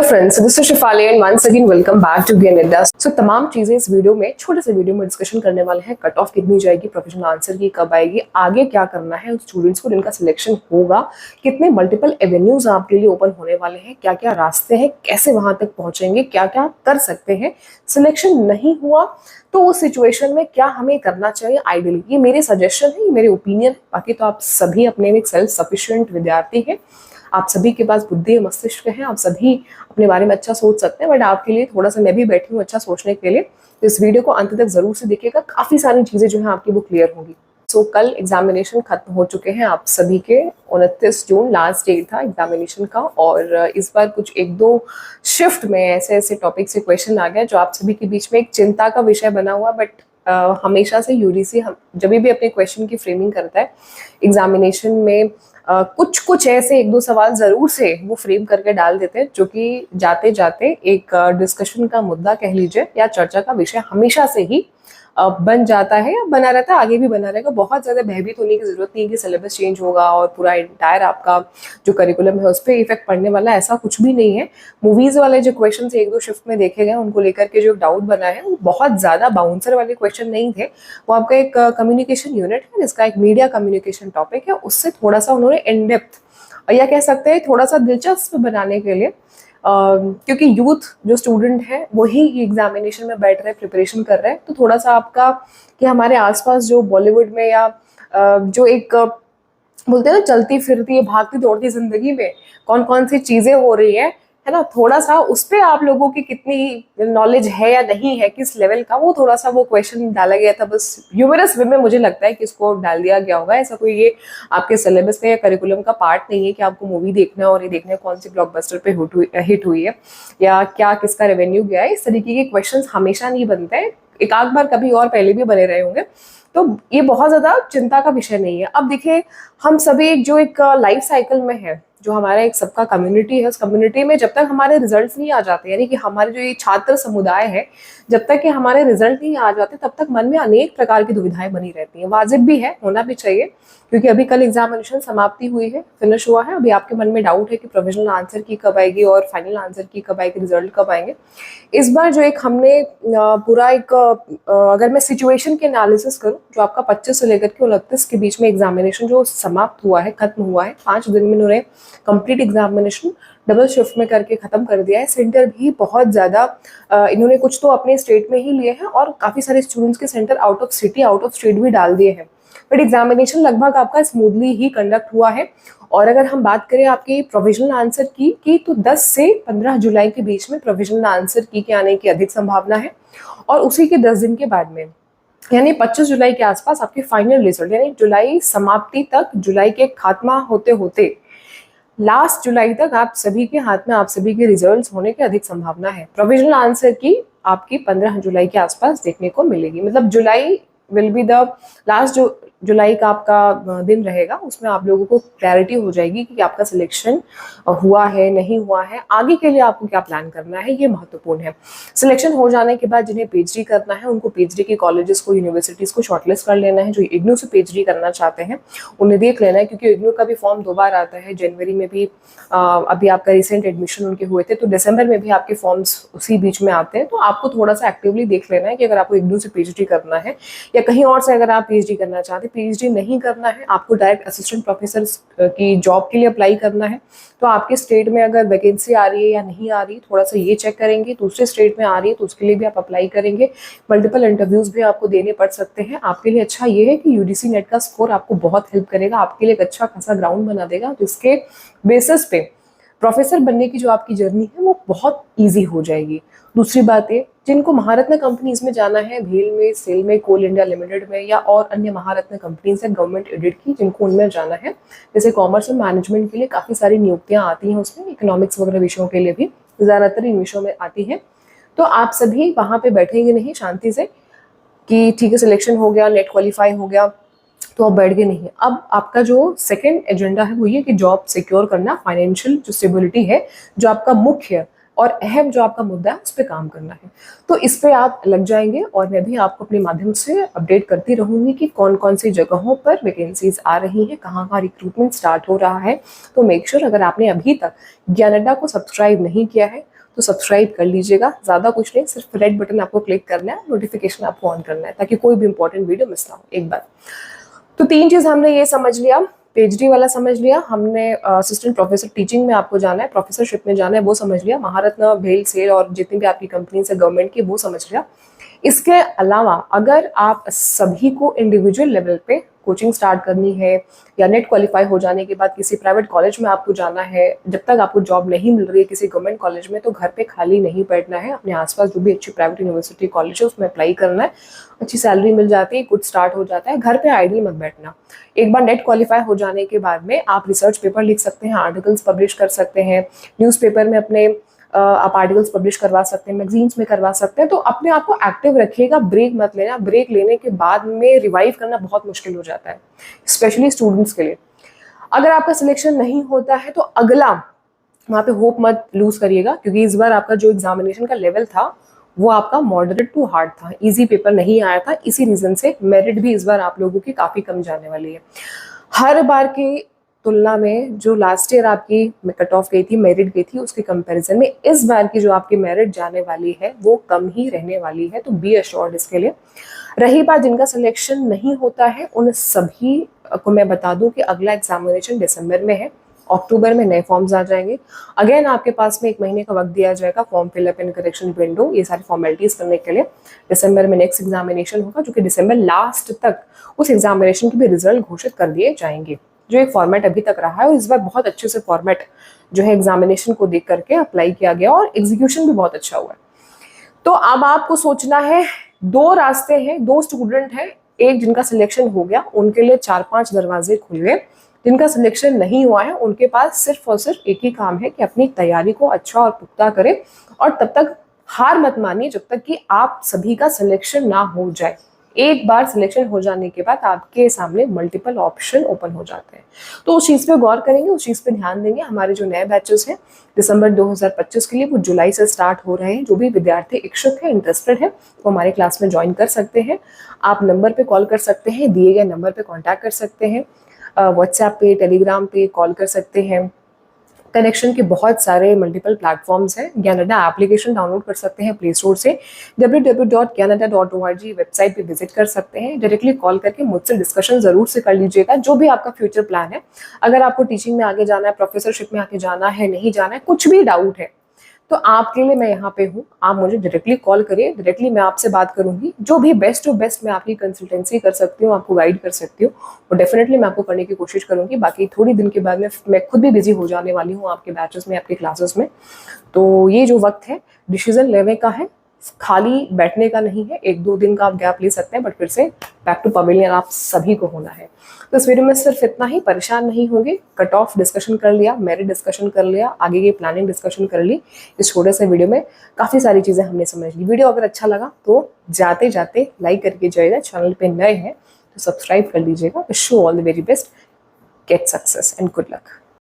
Hello friends, this is Shifali and once again welcome back to gain it. So तमाम चीजें इस video में छोटे से वीडियो में डिस्कशन करने वाले हैं। कट ऑफ कितनी जाएगी, प्रोफेशनल आंसर की कब आएगी, आगे क्या करना है उन स्टूडेंट्स को जिनका सिलेक्शन होगा, कितने मल्टीपल एवेन्यूज आपके लिए ओपन होने वाले हैं, क्या क्या रास्ते हैं, कैसे वहां तक पहुंचेंगे, क्या क्या कर सकते हैं। सिलेक्शन नहीं हुआ तो उस सिचुएशन में क्या हमें करना चाहिए आइडियली। ये मेरे सजेशन है, ये मेरे ओपिनियन है। बाकी तो आप सभी अपने में एक सेल्फ सफिशिएंट विद्यार्थी हैं, आप सभी के पास बुद्धि मस्तिष्क है, आप सभी अपने बारे में अच्छा सोच सकते हैं। बट आपके लिए थोड़ा सा मैं भी बैठी हूँ अच्छा सोचने के लिए। तो इस वीडियो को अंत तक जरूर से देखिएगा, काफी सारी चीजें जो है आपकी वो क्लियर होंगी। सो कल एग्जामिनेशन खत्म हो चुके हैं आप सभी के। 29 जून लास्ट डेट था एग्जामिनेशन का, और इस बार कुछ एक दो शिफ्ट में ऐसे ऐसे टॉपिक से क्वेश्चन आ गया जो आप सभी के बीच में एक चिंता का विषय बना हुआ। बट हमेशा से यूजीसी जब भी अपने क्वेश्चन की फ्रेमिंग करता है एग्जामिनेशन में, कुछ कुछ ऐसे एक दो सवाल जरूर से वो फ्रेम करके डाल देते हैं जो कि जाते जाते एक डिस्कशन का मुद्दा कह लीजिए या चर्चा का विषय हमेशा से ही बन जाता है या बना रहता है, आगे भी बना रहेगा। बहुत ज्यादा भयभीत होने की जरूरत नहीं है कि सिलेबस चेंज होगा और पूरा इंटायर आपका जो करिकुलम है उस पर इफेक्ट पड़ने वाला, ऐसा कुछ भी नहीं है। मूवीज वाले जो क्वेश्चन एक दो शिफ्ट में देखे गए उनको लेकर के जो डाउट बना है वो बहुत ज्यादा बाउंसर वाले क्वेश्चन नहीं थे। वो आपका एक कम्युनिकेशन यूनिट है जिसका एक मीडिया कम्युनिकेशन टॉपिक है, उससे थोड़ा सा उन्होंने इन डेप्थ या कह सकते हैं थोड़ा सा दिलचस्प बनाने के लिए, क्योंकि यूथ जो स्टूडेंट है वही एग्जामिनेशन में बैठ रहे प्रिपरेशन कर रहे हैं, तो थोड़ा सा आपका कि हमारे आसपास जो बॉलीवुड में या जो एक बोलते हैं ना चलती फिरती भागती दौड़ती जिंदगी में कौन कौन सी चीजें हो रही है ना, थोड़ा सा उस पर आप लोगों की कितनी नॉलेज है या नहीं है, किस लेवल का, वो थोड़ा सा वो क्वेश्चन डाला गया था। बस ह्यूमरस वे में मुझे लगता है कि इसको डाल दिया गया होगा। ऐसा कोई ये आपके सिलेबस में या करिकुलम का पार्ट नहीं है कि आपको मूवी देखना है और ये देखना है कौन सी ब्लॉकबस्टर पे हिट हुई है या क्या किसका रेवेन्यू गया है। इस तरीके के क्वेश्चन हमेशा नहीं बनते हैं, एक आध बार कभी और पहले भी बने रहे होंगे, तो ये बहुत ज्यादा चिंता का विषय नहीं है। अब देखिए, हम सभी जो एक लाइफ साइकिल में है, जो हमारा एक सबका कम्युनिटी है, उस कम्युनिटी में जब तक हमारे रिजल्ट्स नहीं आ जाते, यानी कि हमारे जो ये छात्र समुदाय है, जब तक कि हमारे रिजल्ट नहीं आ जाते तब तक मन में अनेक प्रकार की दुविधाएं बनी रहती हैं। वाजिब भी है, होना भी चाहिए, क्योंकि अभी कल एग्जामिनेशन समाप्ति हुई है, फिनिश हुआ है। अभी आपके मन में डाउट है कि प्रोविजनल आंसर की कब आएगी और फाइनल आंसर की कब आएगी, रिजल्ट कब आएंगे। इस बार जो एक हमने पूरा एक अगर मैं सिचुएशन के एनालिसिस करूं, जो आपका 25 से लेकर के 29 के बीच में एग्जामिनेशन जो समाप्त हुआ है, खत्म हुआ है, 5 दिन में उन्होंने कंप्लीट एग्जामिनेशन डबल शिफ्ट में करके खत्म कर दिया है। सेंटर भी बहुत ज्यादा इन्होंने कुछ तो अपने स्टेट में ही लिए हैं और काफी सारे स्टूडेंट्स के centre out of city out of state भी डाल दिए हैं। बट एग्जामिनेशन लगभग आपका स्मूथली ही कंडक्ट हुआ है। और अगर हम बात करें आपके प्रोविजनल आंसर की तो 10 से 15 जुलाई के बीच में प्रोविजनल आंसर की के आने की अधिक संभावना है, और उसी के 10 दिन के बाद में यानी 25 जुलाई के आसपास आपके फाइनल रिजल्ट, यानी जुलाई समाप्ति तक, जुलाई के खात्मा होते होते लास्ट जुलाई तक आप सभी के हाथ में आप सभी के रिजल्ट्स होने की अधिक संभावना है। प्रोविजनल आंसर की आपकी 15 जुलाई के आसपास देखने को मिलेगी। मतलब July will be the last, जो जुलाई का आपका दिन रहेगा उसमें आप लोगों को क्लैरिटी हो जाएगी कि आपका सिलेक्शन हुआ है नहीं हुआ है, आगे के लिए आपको क्या प्लान करना है, ये महत्वपूर्ण है। सिलेक्शन हो जाने के बाद जिन्हें पीएचडी करना है उनको पीएचडी के कॉलेजेस को, यूनिवर्सिटीज को शॉर्टलिस्ट कर लेना है। जो इग्नू से पीएचडी करना चाहते हैं उन्हें देख लेना है, क्योंकि इग्नू का भी फॉर्म 2 बार आता है। जनवरी में भी अभी आपका रिसेंट एडमिशन उनके हुए थे, तो दिसंबर में भी आपके फॉर्म्स उसी बीच में आते हैं। तो आपको थोड़ा सा एक्टिवली देख लेना है कि अगर आपको इग्नू से पीएचडी करना है या कहीं और से अगर आप पीएचडी करना चाहते हैं, पीएचडी नहीं करना है, आपको डायरेक्ट असिस्टेंट प्रोफेसर की जॉब के लिए अप्लाई करना है, तो आपके स्टेट में अगर वैकेंसी आ रही है या नहीं आ रही, थोड़ा सा ये चेक करेंगे। दूसरे स्टेट में आ रही है तो उसके लिए भी आप अप्लाई करेंगे। मल्टीपल इंटरव्यूज भी आपको देने पड़ सकते हैं। आपके लिए अच्छा ये है कि यूजीसी नेट का स्कोर आपको बहुत हेल्प करेगा, आपके लिए एक अच्छा खासा ग्राउंड बना देगा, जिसके बेसिस पे प्रोफेसर बनने की जो आपकी जर्नी है वो बहुत ईजी हो जाएगी। दूसरी बात है, जिनको महारत्न कंपनीज में जाना है, भेल में, सेल में, कोल इंडिया लिमिटेड में या और अन्य महारत्न कंपनीज है गवर्नमेंट एडेड की, जिनको उनमें जाना है, जैसे कॉमर्स और मैनेजमेंट के लिए काफ़ी सारी नियुक्तियां आती हैं, उसमें इकोनॉमिक्स वगैरह विषयों के लिए भी ज़्यादातर इन विषयों में आती है। तो आप सभी वहाँ पे बैठेंगे नहीं शांति से कि ठीक है सिलेक्शन हो गया, नेट क्वालिफाई हो गया, तो आप बैठ गए नहीं। अब आपका जो सेकंड एजेंडा है वो ये कि जॉब सिक्योर करना, फाइनेंशियल जो स्टेबिलिटी है, जो आपका मुख्य और अहम जो आपका मुद्दा है उस पर काम करना है। तो इस पे आप लग जाएंगे और मैं भी आपको अपने माध्यम से अपडेट करती रहूंगी कि कौन कौन सी जगहों पर वैकेंसीज आ रही हैं, कहाँ कहाँ रिक्रूटमेंट स्टार्ट हो रहा है। तो मेक श्योर अगर आपने अभी तक ज्ञान अड्डा को सब्सक्राइब नहीं किया है तो सब्सक्राइब कर लीजिएगा। ज़्यादा कुछ नहीं, सिर्फ रेड बटन आपको क्लिक करना है, नोटिफिकेशन आपको ऑन करना है ताकि कोई भी इंपॉर्टेंट वीडियो मिस ना हो एक बार। तो 3 चीज़ हमने ये समझ लिया, पीएचडी वाला समझ लिया हमने, असिस्टेंट प्रोफेसर टीचिंग में आपको जाना है, प्रोफेसरशिप में जाना है वो समझ लिया, महारत्न, भेल, सेल और जितनी भी आपकी कंपनीज है गवर्नमेंट की वो समझ लिया। इसके अलावा अगर आप सभी को इंडिविजुअल लेवल पे कोचिंग स्टार्ट करनी है या नेट क्वालिफाई हो जाने के बाद किसी प्राइवेट कॉलेज में आपको जाना है, जब तक आपको जॉब नहीं मिल रही है किसी गवर्नमेंट कॉलेज में, तो घर पे खाली नहीं बैठना है, अपने आसपास जो भी अच्छी प्राइवेट यूनिवर्सिटी कॉलेज है उसमें अप्लाई करना है, अच्छी सैलरी मिल जाती है, कुछ स्टार्ट हो जाता है, घर पे आइडियल मत बैठना। एक बार नेट क्वालिफाई हो जाने के बाद में आप रिसर्च पेपर लिख सकते हैं, आर्टिकल्स पब्लिश कर सकते हैं, न्यूज़पेपर में अपने आप आर्टिकल्स पब्लिश करवा सकते हैं, मैगजीन्स में करवा सकते हैं। तो अपने आप को एक्टिव रखिएगा, ब्रेक मत लेना। ब्रेक लेने के बाद में रिवाइव करना बहुत मुश्किल हो जाता है, स्पेशली स्टूडेंट्स के लिए। अगर आपका सिलेक्शन नहीं होता है तो अगला वहाँ पे होप मत लूज करिएगा, क्योंकि इस बार आपका जो एग्जामिनेशन का लेवल था वो आपका मॉडरेट टू हार्ड था, इजी पेपर नहीं आया था। इसी रीजन से मेरिट भी इस बार आप लोगों की काफ़ी कम जाने वाली है। हर बार की तुलना में जो लास्ट ईयर आपकी कट ऑफ गई थी, मेरिट गई थी, उसके कंपैरिजन में इस बार की जो आपकी मेरिट जाने वाली है वो कम ही रहने वाली है, तो बी अश्योर्ड इसके लिए। रही बात जिनका सिलेक्शन नहीं होता है, उन सभी को मैं बता दूं कि अगला एग्जामिनेशन दिसंबर में है, अक्टूबर में नए फॉर्म्स आ जाएंगे। अगेन आपके पास में 1 महीने का वक्त दिया जाएगा form fill up and correction window, ये सारी फॉर्मेलिटीज करने के लिए। दिसंबर में नेक्स्ट एग्जामिनेशन होगा, जो कि दिसंबर लास्ट तक उस एग्जामिनेशन के भी रिजल्ट घोषित कर दिए जाएंगे। जो एक फॉर्मेट अभी तक रहा है और इस बार बहुत अच्छे से फॉर्मेट जो है एग्जामिनेशन को देख करके अप्लाई किया गया और एग्जीक्यूशन भी बहुत अच्छा हुआ है। तो अब आपको सोचना है, 2 रास्ते हैं, 2 स्टूडेंट हैं, एक जिनका सिलेक्शन हो गया उनके लिए 4-5 दरवाजे खुल गए, जिनका सिलेक्शन नहीं हुआ है उनके पास सिर्फ और सिर्फ एक ही काम है कि अपनी तैयारी को अच्छा और पुख्ता करें और तब तक हार मत मानिए जब तक कि आप सभी का सिलेक्शन ना हो जाए। एक बार सिलेक्शन हो जाने के बाद आपके सामने मल्टीपल ऑप्शन ओपन हो जाते हैं, तो उस चीज़ पे गौर करेंगे, उस चीज़ पे ध्यान देंगे। हमारे जो नए बैचेस हैं दिसंबर 2025 के लिए वो जुलाई से स्टार्ट हो रहे हैं। जो भी विद्यार्थी इच्छुक है, इंटरेस्टेड है, वो हमारे क्लास में ज्वाइन कर सकते हैं। आप नंबर पे कॉल कर सकते हैं, दिए गए नंबर पे कॉन्टैक्ट कर सकते हैं, व्हाट्सएप पे, टेलीग्राम पे कॉल कर सकते हैं। कनेक्शन के बहुत सारे मल्टीपल प्लेटफॉर्म्स हैं। ज्ञानअड्डा एप्लीकेशन डाउनलोड कर सकते हैं प्ले स्टोर से, www.gyanadda.org वेबसाइट पे विजिट कर सकते हैं। डायरेक्टली कॉल करके मुझसे डिस्कशन ज़रूर से कर लीजिएगा, जो भी आपका फ्यूचर प्लान है। अगर आपको टीचिंग में आगे जाना है, प्रोफेसरशिप में आगे जाना है, नहीं जाना है, कुछ भी डाउट है, तो आपके लिए मैं यहाँ पे हूँ। आप मुझे डायरेक्टली कॉल करिए, डायरेक्टली मैं आपसे बात करूँगी। जो भी बेस्ट टू बेस्ट मैं आपकी कंसल्टेंसी कर सकती हूँ, आपको गाइड कर सकती हूँ, वो डेफिनेटली मैं आपको करने की कोशिश करूँगी। बाकी थोड़ी दिन के बाद में मैं खुद भी बिजी हो जाने वाली हूँ आपके बैचेस में, आपके क्लासेस में। तो ये जो वक्त है डिसीजन लेने का है, खाली बैठने का नहीं है। 1-2 दिन का आप गैप ले सकते हैं, बट फिर से बैक टू पवेलियन आप सभी को होना है। तो इस वीडियो में सिर्फ इतना ही, परेशान नहीं होंगे। कट ऑफ डिस्कशन कर लिया, मेरिट डिस्कशन कर लिया, आगे की प्लानिंग डिस्कशन कर ली। इस छोटे से वीडियो में काफ़ी सारी चीज़ें हमने समझ ली। वीडियो अगर अच्छा लगा तो जाते जाते लाइक करके जाइएगा। चैनल पे नए हैं तो सब्सक्राइब कर लीजिएगा। Wish you all the very best, get success and good luck.